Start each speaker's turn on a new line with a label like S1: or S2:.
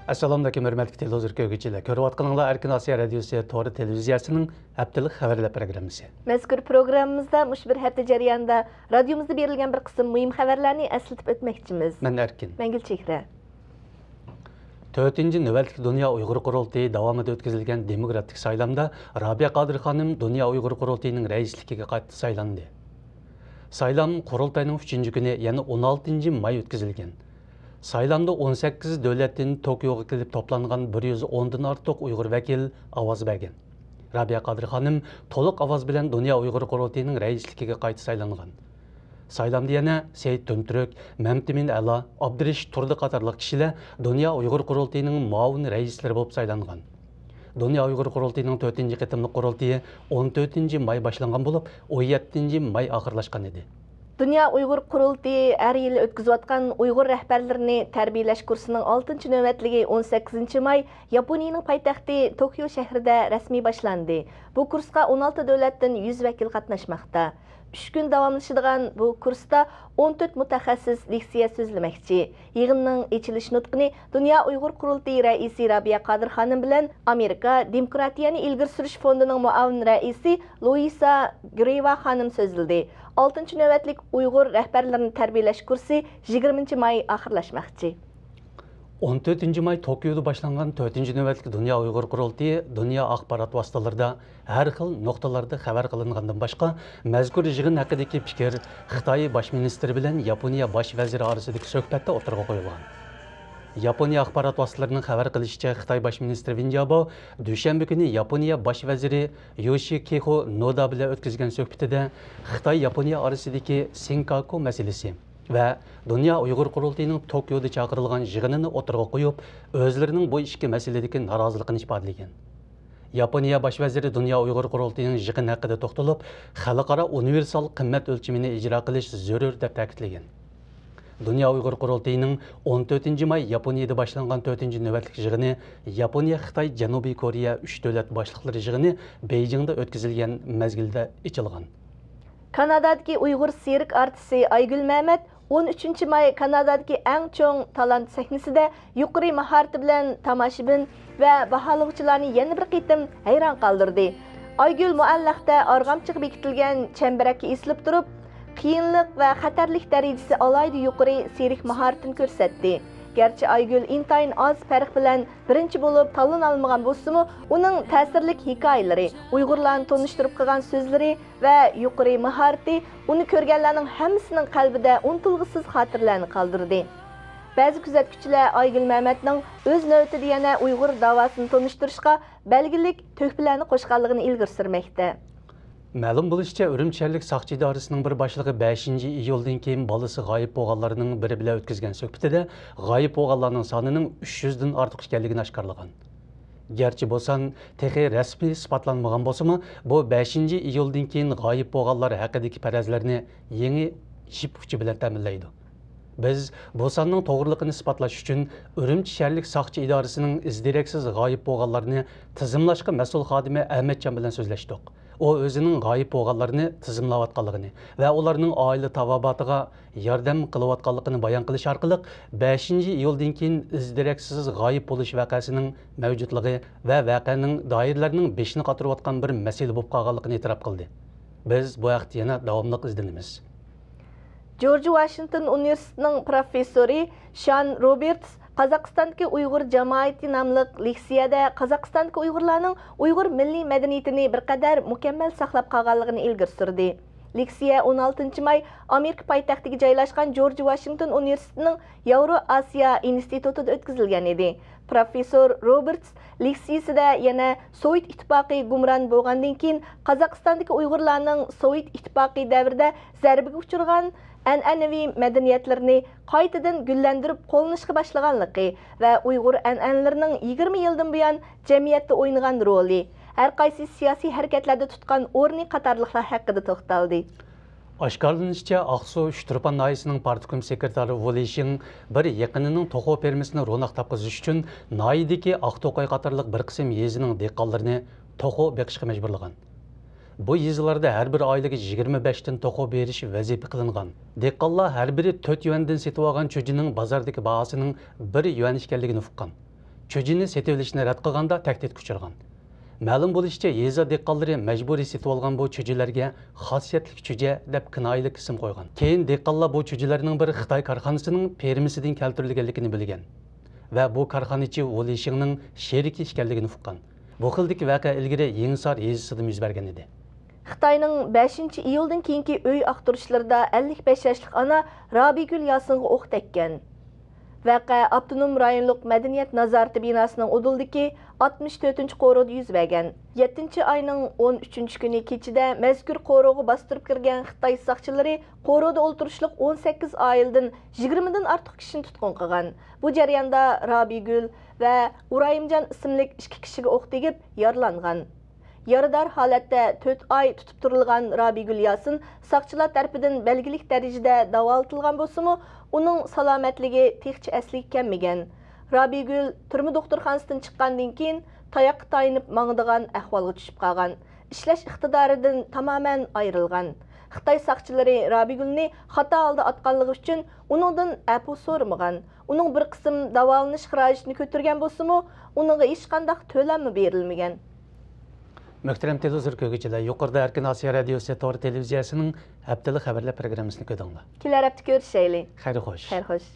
S1: Assalamu alaykum hörmətli televizor görgüçülər. Görüb atqanınızlar Erkin Asiya Radiosu Toru televiziyasının həftəlik xəbərlər proqramısı.
S2: Məzkur proqramımızda muş bir həftə jarayonida radiomuzda berilgan bir qism mühim xəbərlərni əslitib ötməkçimiz.
S1: Mən Erkin.
S2: Mən Gülçehra.
S1: 4-cü növbətlik Dünya Uyğur Qurultayı davamında ötküzülgən demokratik saylamda Rabia Qadir xanım Dünya Uyğur Qurultayının rəisligiga qayta saylandı. Saylam Qurultayının 3-cü günü, yəni 16 may ötküzülgən. Saylamda 18 dövlətin Tokyoga kelib toplanğan 110-dan artıq Uyğur vəkil avaz bergen. Rabia Qadir xanım to'liq ovoz bilan Dünya Uyğur Qurultayının rəisligiga qayta saylanğan. Saylamda yana Seyit Tunturk, Məmtimin Əla, Abdirish Turdi qatarlıq kişiler Dünya Uyğur Qurultayının muavin rəisləri bo'lib saylanğan. Dünya Uyğur Qurultayının 4-cü qitimlik qurultayı 14 may başlanğan bo'lib, 17 may oxirlashgan edi.
S2: Dünya Uyğur Qurultayı hər il ötküzüb atqan Uyğur rəhbərlərini tərbiyələş kursunun 6-cı növbətligi 18 may Yaponiyanın paytaxtı Tokyo şəhrində rəsmi başlandı. Bu kursqa 16 dövlətdən 100 vəkil qatnaşmaqda. 3 gün davamlaşıdığan bu kursda 14 mutaxassis leksiya sözləməkçi. Yığınның açılış nutqini Dünya Uyğur Qurultayı rəisi Rabia Qadir xanım bilan Amerika Demokratiyani İlgir Sürüş Fonduning muavin rəisi Luisa Greva xanım sözlədi. 6-cı növbətlik Uyğur rəhbərlərini tərbiyələş kursu 20 may axırlaşmaqçı.
S1: 14 may Tokyo'da başlanğan 4-cü növbətlik Dünya Uyğur Qurultayı dünya axbarat vasitalarida hər xil nöqtalarda xəbər qılınğandan başqa məzkur yığın haqidagi fikir Xitoy baş ministri bilan Yaponiya baş vaziri orasidagi söhbətdə o'tirg'a qo'yilgan. Yaponiya axbarat vasitalarının xəbər qilishicha Xitoy baş ministri Vinjabo dushanba kuni Yaponiya baş vaziri Yoshihiko Noda bilan o'tkazgan suhbatida Xitoy Yaponiya orasidagi Senkaku masalasi ve Dünya Uyğur Qurultayının Tokyo'da çağırılgan yığınını o'tirg'a qo'yib, o'zlarining bu ikki masaladagi noroziligini ifodalagan. Yaponiya baş vaziri Dünya Uyğur Qurultayının yığını haqida to'xtalib, xalqaro universal qimmat o'lchimini ijro qilish zarur deb ta'kidlagan. Dünya Uyğur Qurultayının 14 may Yaponiyada başlanğan 4-cü növbətlik yığını Yaponiya, Xitoy, Janubiy Koreya 3 dövlət başlıqları yığını Beijingdə ötküzülgən məzgildə içilgan.
S2: Kanadadagi Uyğur sirik artisti Aygül Mehmet 13 may Kanadadagi eng cho'ng talant sahnasida yuqori maharati bilan tomoshabin va baholovchilarni yana bir qitim hayron qoldirdi. Aygül muallaqda arg'amchiq bekitilgan chambarakka esilib turib, qiyinlik va xatarlik darajasi alayda yuqori sirik maharatini ko'rsatdi. Gerçi Aygül intayin az farq bilan birinchi bo'lib tanlana olmagan bo'lsa-mu, uning ta'sirli hikoyalari, Uyg'urlarni tanishtirib qilgan so'zlari va yuqori maharati uni ko'rganlarning hammasining qalbida unutilg'isiz xotirlarni qoldirdi. Ba'zi kuzatuvchilar Aygül Mehmetning o'z navbatida yana Uyg'ur davosini tanishtirishga belgilik to'hfalarni qo'shganligini ilgari surmoqda.
S1: Ma'lum bo'lishicha, Urumchi shahar soqchi idorasining bir boshlig'i 5-iyuldan keyin bolasi g'oyib bo'lganlarning biri bilan o'tkazgan suhbatida g'oyib bo'lganlarning sonining 300 dan ortiq ekanligini oshkorlagan. Gerçi bo'lsan, texi rasmiy isbotlanmagan bo'lsa-mu, bu 5-iyuldan keyin g'oyib bo'lganlar haqidagi farazlarni yangi ship kuchi bilan ta'minlaydi. Biz bu sonning to'g'riligini isbotlash uchun Urumchi shahar soqchi idorasining izdiraksiz g'oyib bo'lganlarni tizimlashga mas'ul xodimi Ahmadjon bilan so'zlashdik. O o'zining g'oyib bo'lganlarni tizimlayotganligini va ularning oila tavobotiga yordam qilayotganligini bayon qilish orqali 5-iyuldan keyin izdiraksiz g'oyib bo'lish voqeasining mavjudligi va voqeaning doiralarining beshini qotirayotgan bir masala bo'lib qolganligini e'tirof qildi. Biz bu haqda yana davomli izlanamiz.
S2: George Washington Universitetining professori Sean Roberts Qozog'istondagi Uyg'ur jamoati nomli leksiyada Qozog'istondagi Uyg'urlarning Uyg'ur milliy madaniyatini bir qadar mukammal saqlab qolganligini ilgari surdi. Leksiya 16 may Amerika poytaxtiga joylashgan George Washington Universitetining Yevro-Asiya institutida o'tkazilgan edi. Professor Roberts leksiyasida yana Sovet ittifoqi gumron bo'lgandan keyin Qozog'istondagi Uyg'urlarning Sovet ittifoqi davrida zarbaga uchragan an'anaviy madaniyatlarini qaytadan gullantirib qo'llanishga boshlaganligi va Uyg'ur an'analarining 20 yildan buyon jamiyatda o'ynagan roli, har qaysi siyosiy harakatlarda tutgan o'rni qatorliqlar haqida to'xtaldi.
S1: Oshkorlanishicha, Aqsu Shturpan noyisining partkom sekretari Volishin bir yaqinining to'qov fermasini ro'naq topqizish uchun noyidagi Aqto'qay qatorliq bir qism yezining dehqonlarini to'qov beqishga majburlagan. Bu yezilarda her bir oilaga 25 dan to'qov berish vazifa qilingan. Dehqonlar har biri 4 yuandan setib olgan cho'jining bozordagi bahosining 1 yuan ekanligini uqqan. cho'jini setib olishni rad qilganda tahdidga uchragan. Ma'lum bo'lishicha, yeza dehqonlari majburiy setib olgan bu cho'jilarga xosiyatli cho'ja deb kinoyalik ism qo'ygan. Keyin dehqonlar bu cho'jilarning biri Xitoy korxonasining fermasidan keltirilganligini bilgan va bu korxonachi Woli Shingning sheriki ekanligini uqqan. Bu xildagi voqea ilgari Yengsar yezisida yuz bergan edi.
S2: Xitoyning 5-iyuldan keyingi uy aqtirishlarida 55 yoshlik ana Robigul Yasinga o'q tekkan. Vaqa Avtonom rayonluq madaniyat nazorati binosining udildagi 64-qoroda yuz bergan. 7-oyning 13 kuni kechida mazkur qoroga bostirib kirgan Xitoy soqchilari qoroda o'ltirishliq 18 oildan 20 dan ortiq kishini tutqun qilgan. Bu jarayonda Robigul va Urayimjon ismli 2 kishiga o'q tegib yaralangan. Yarador holatda 4 oy tutib turilgan Robigul Yasin soqchilar tarafidan belgilik darajada davolatilgan bo'lsa-mu, uning salomatligi texchi asli kelmagan. Robigul turma doktorxonasidan chiqqandan keyin tayoqqa tayinib mangdigan ahvolga tushib qolgan. Ishlash iqtidoridan tamoman ayrilgan. Xitoy soqchilari Robigulni xato holda atqanligi uchun uningdan afu so'ramagan. Uning bir qism davolanish xarajatini ko'targan bo'lsa-mu, uningga hech qanday to'lami berilmagan.
S1: Muhtaram televizor ko'rguvchilar, yuqorida Erkin Osiyo radiosi to'g'ri televiziyasining haftalik xabarlar programmasini ko'rdinglar.
S2: Kelar hafta ko'rishaylik.
S1: Xayr xo'sh.
S2: Xayr xo'sh.